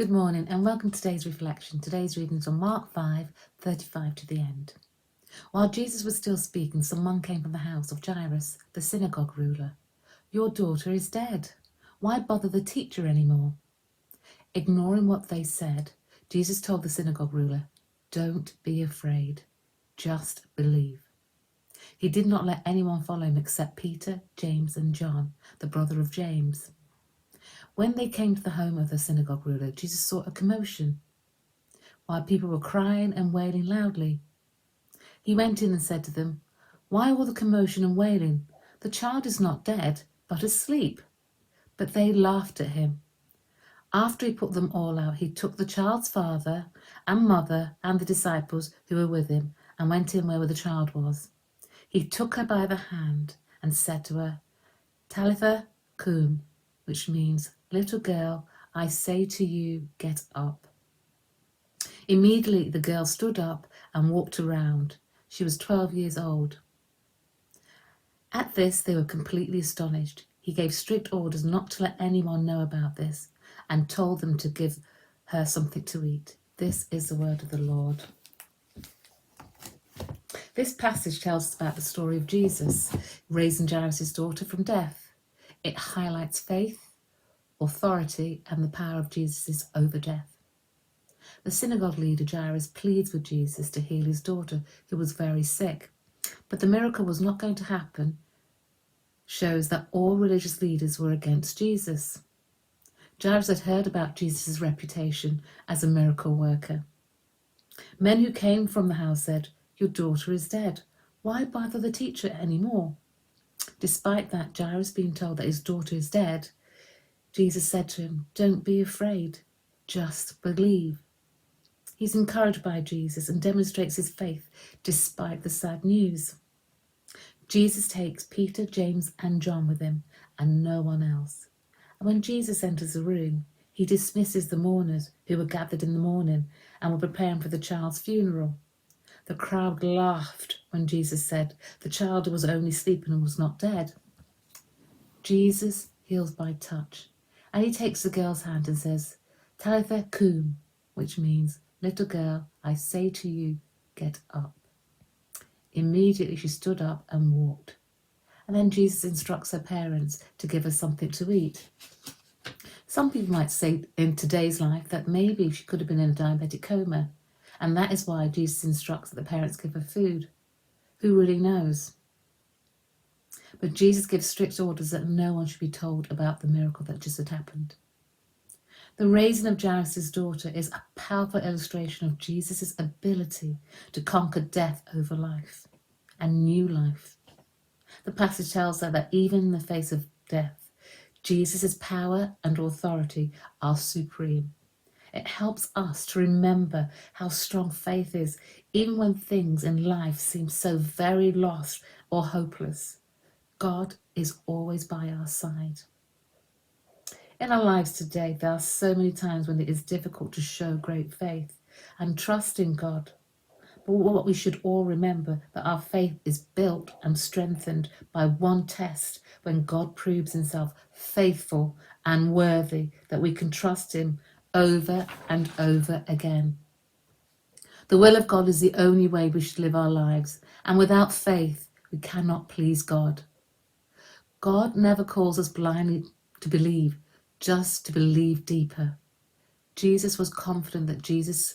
Good morning and welcome to today's reflection. Today's reading is on Mark 5:35 to the end. While Jesus was still speaking, someone came from the house of Jairus, the synagogue ruler. "Your daughter is dead. Why bother the teacher anymore?" Ignoring what they said, Jesus told the synagogue ruler, "Don't be afraid, just believe." He did not let anyone follow him except Peter, James and John, the brother of James. When they came to the home of the synagogue ruler, Jesus saw a commotion, while people were crying and wailing loudly. He went in and said to them, "Why all the commotion and wailing? The child is not dead, but asleep." But they laughed at him. After he put them all out, he took the child's father and mother and the disciples who were with him and went in where the child was. He took her by the hand and said to her, "Talitha cum," which means, "Little girl, I say to you, get up." Immediately the girl stood up and walked around. She was 12 years old. At this they were completely astonished. He gave strict orders not to let anyone know about this and told them to give her something to eat. This is the word of the Lord. This passage tells us about the story of Jesus raising Jairus' daughter from death. It highlights faith, authority and the power of Jesus over death. The synagogue leader Jairus pleads with Jesus to heal his daughter, who was very sick. But the miracle was not going to happen, shows that all religious leaders were against Jesus. Jairus had heard about Jesus' reputation as a miracle worker. Men who came from the house said, "Your daughter is dead. Why bother the teacher anymore?" Despite that, Jairus being told that his daughter is dead, Jesus said to him, "Don't be afraid, just believe." He's encouraged by Jesus and demonstrates his faith despite the sad news. Jesus takes Peter, James and John with him and no one else. And when Jesus enters the room, he dismisses the mourners who were gathered in the morning and were preparing for the child's funeral. The crowd laughed when Jesus said the child was only sleeping and was not dead. Jesus heals by touch. And he takes the girl's hand and says, "Talitha cum," which means, "Little girl, I say to you, get up." Immediately she stood up and walked. And then Jesus instructs her parents to give her something to eat. Some people might say in today's life that maybe she could have been in a diabetic coma, and that is why Jesus instructs that the parents give her food. Who really knows? But Jesus gives strict orders that no one should be told about the miracle that just had happened. The raising of Jairus' daughter is a powerful illustration of Jesus' ability to conquer death over life and new life. The passage tells us that even in the face of death, Jesus' power and authority are supreme. It helps us to remember how strong faith is, even when things in life seem so very lost or hopeless. God is always by our side. In our lives today, there are so many times when it is difficult to show great faith and trust in God. But what we should all remember, that our faith is built and strengthened by one test, when God proves himself faithful and worthy, that we can trust him over and over again. The will of God is the only way we should live our lives, and without faith, we cannot please God. God never calls us blindly to believe, just to believe deeper. Jairus was confident that Jesus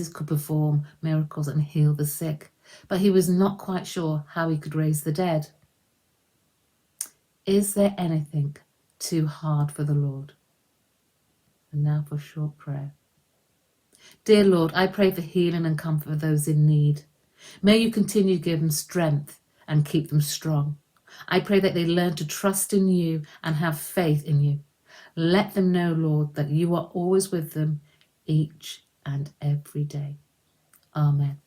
could perform miracles and heal the sick, but he was not quite sure how he could raise the dead. Is there anything too hard for the Lord? And now for a short prayer. Dear Lord, I pray for healing and comfort for those in need. May you continue to give them strength and keep them strong. I pray that they learn to trust in you and have faith in you. Let them know, Lord, that you are always with them each and every day. Amen.